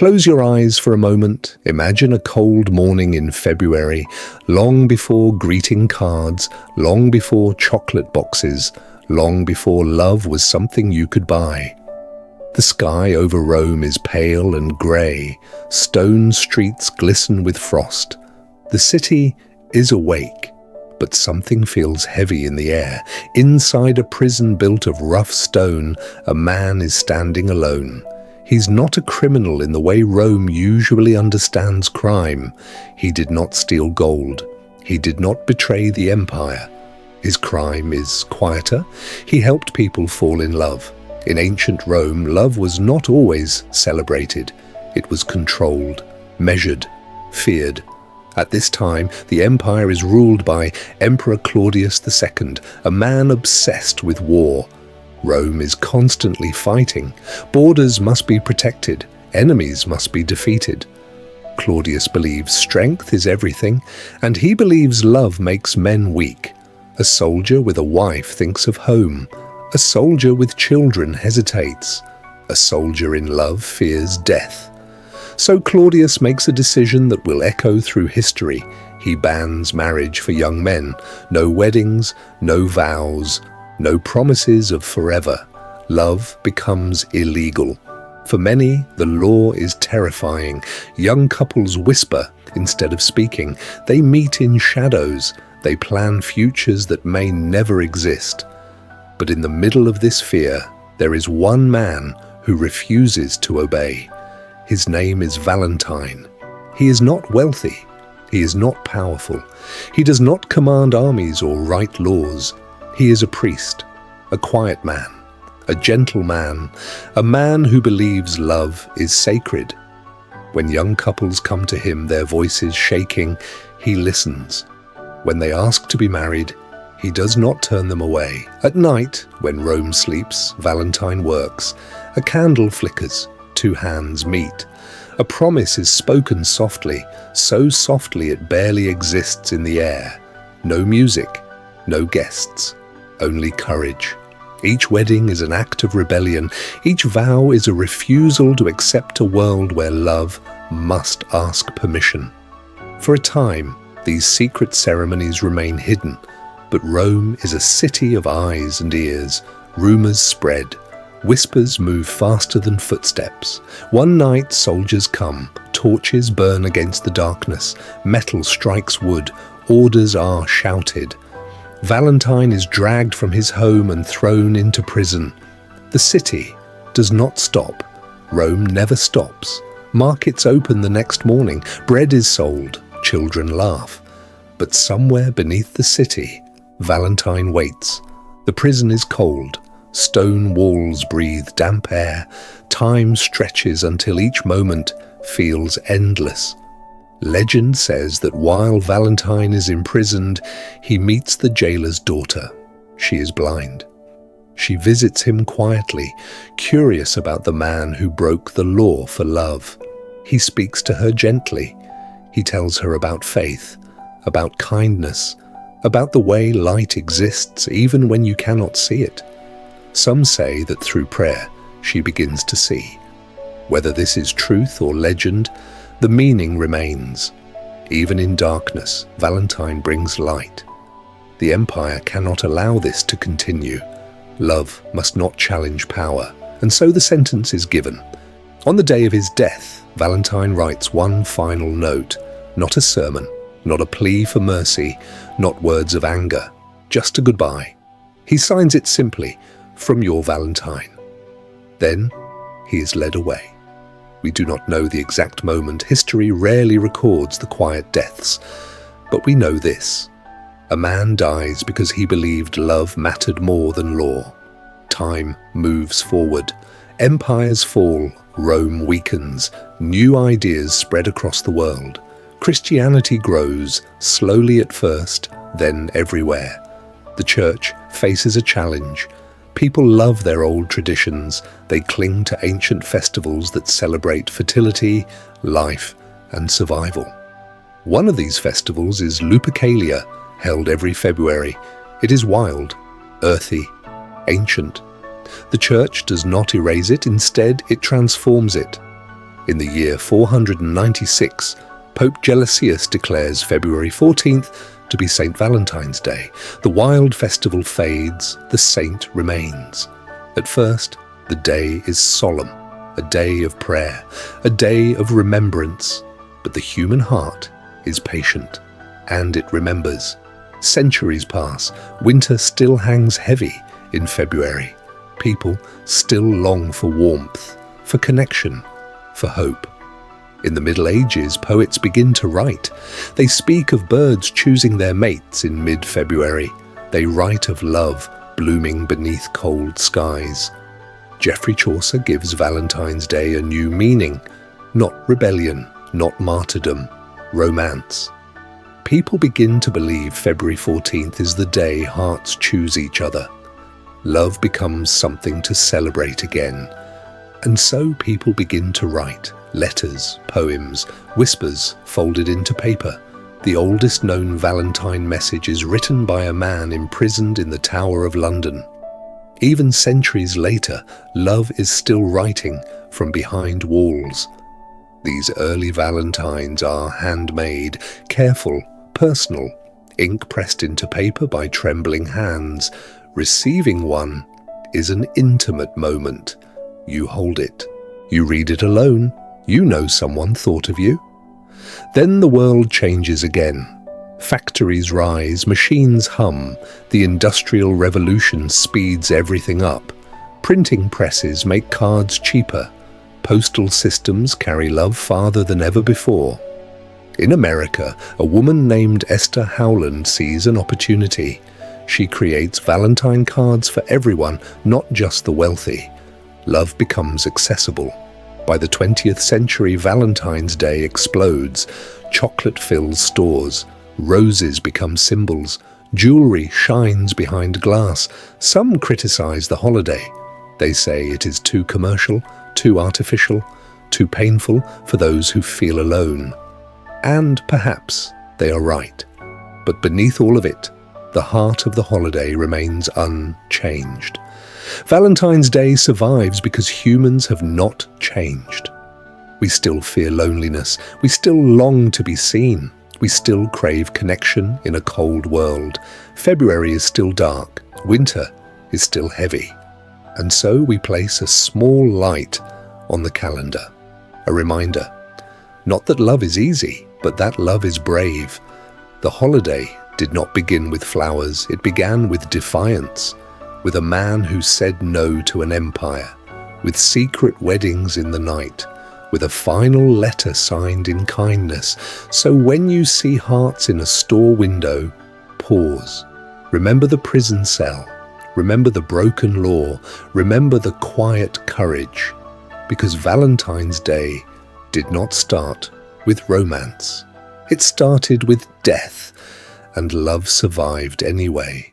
Close your eyes for a moment. Imagine a cold morning in February, long before greeting cards, long before chocolate boxes, long before love was something you could buy. The sky over Rome is pale and grey. Stone streets glisten with frost. The city is awake, but something feels heavy in the air. Inside a prison built of rough stone, a man is standing alone. He's not a criminal in the way Rome usually understands crime. He did not steal gold. He did not betray the empire. His crime is quieter. He helped people fall in love. In ancient Rome, love was not always celebrated. It was controlled, measured, feared. At this time, the empire is ruled by Emperor Claudius II, a man obsessed with war. Rome is constantly fighting. Borders must be protected. Enemies must be defeated. Claudius believes strength is everything, and he believes love makes men weak. A soldier with a wife thinks of home. A soldier with children hesitates. A soldier in love fears death. So Claudius makes a decision that will echo through history. He bans marriage for young men. No weddings, no vows, no promises of forever. Love becomes illegal. For many, the law is terrifying. Young couples whisper instead of speaking. They meet in shadows. They plan futures that may never exist. But in the middle of this fear, there is one man who refuses to obey. His name is Valentine. He is not wealthy. He is not powerful. He does not command armies or write laws. He is a priest, a quiet man, a gentle man, a man who believes love is sacred. When young couples come to him, their voices shaking, he listens. When they ask to be married, he does not turn them away. At night, when Rome sleeps, Valentine works. A candle flickers, two hands meet. A promise is spoken softly, so softly it barely exists in the air. No music, no guests, only courage. Each wedding is an act of rebellion. Each vow is a refusal to accept a world where love must ask permission. For a time, these secret ceremonies remain hidden, but Rome is a city of eyes and ears. Rumors spread. Whispers move faster than footsteps. One night, soldiers come. Torches burn against the darkness. Metal strikes wood. Orders are shouted. Valentine is dragged from his home and thrown into prison. The city does not stop. Rome never stops. Markets open the next morning. Bread is sold. Children laugh. But somewhere beneath the city, Valentine waits. The prison is cold. Stone walls breathe damp air. Time stretches until each moment feels endless. Legend says that while Valentine is imprisoned, he meets the jailer's daughter. She is blind. She visits him quietly, curious about the man who broke the law for love. He speaks to her gently. He tells her about faith, about kindness, about the way light exists even when you cannot see it. Some say that through prayer, she begins to see. Whether this is truth or legend, the meaning remains. Even in darkness, Valentine brings light. The empire cannot allow this to continue. Love must not challenge power, and so the sentence is given. On the day of his death, Valentine writes one final note, not a sermon, not a plea for mercy, not words of anger, just a goodbye. He signs it simply, "From your Valentine." Then he is led away. We do not know the exact moment. History rarely records the quiet deaths. But we know this. A man dies because he believed love mattered more than law. Time moves forward. Empires fall. Rome weakens. New ideas spread across the world. Christianity grows, slowly at first, then everywhere. The church faces a challenge. People love their old traditions. They cling to ancient festivals that celebrate fertility, life, and survival. One of these festivals is Lupercalia, held every February. It is wild, earthy, ancient. The church does not erase it, instead it transforms it. In the year 496, Pope Gelasius declares February 14th to be St. Valentine's Day. The wild festival fades, the saint remains. At first, the day is solemn, a day of prayer, a day of remembrance. But the human heart is patient, and it remembers. Centuries pass, winter still hangs heavy in February. People still long for warmth, for connection, for hope. In the Middle Ages, poets begin to write. They speak of birds choosing their mates in mid-February. They write of love blooming beneath cold skies. Geoffrey Chaucer gives Valentine's Day a new meaning. Not rebellion, not martyrdom, romance. People begin to believe February 14th is the day hearts choose each other. Love becomes something to celebrate again. And so people begin to write letters, poems, whispers folded into paper. The oldest known Valentine message is written by a man imprisoned in the Tower of London. Even centuries later, love is still writing from behind walls. These early Valentines are handmade, careful, personal, ink pressed into paper by trembling hands. Receiving one is an intimate moment. You hold it. You read it alone. You know someone thought of you. Then the world changes again. Factories rise, machines hum, the Industrial Revolution speeds everything up. Printing presses make cards cheaper. Postal systems carry love farther than ever before. In America, a woman named Esther Howland sees an opportunity. She creates Valentine cards for everyone, not just the wealthy. Love becomes accessible. By the 20th century, Valentine's Day explodes. Chocolate fills stores. Roses become symbols. Jewelry shines behind glass. Some criticize the holiday. They say it is too commercial, too artificial, too painful for those who feel alone. And perhaps they are right. But beneath all of it, the heart of the holiday remains unchanged. Valentine's Day survives because humans have not changed. We still fear loneliness. We still long to be seen. We still crave connection in a cold world. February is still dark. Winter is still heavy. And so we place a small light on the calendar. A reminder. Not that love is easy, but that love is brave. The holiday did not begin with flowers. It began with defiance. With a man who said no to an empire, with secret weddings in the night, with a final letter signed in kindness. So when you see hearts in a store window, pause. Remember the prison cell. Remember the broken law. Remember the quiet courage. Because Valentine's Day did not start with romance. It started with death, and love survived anyway.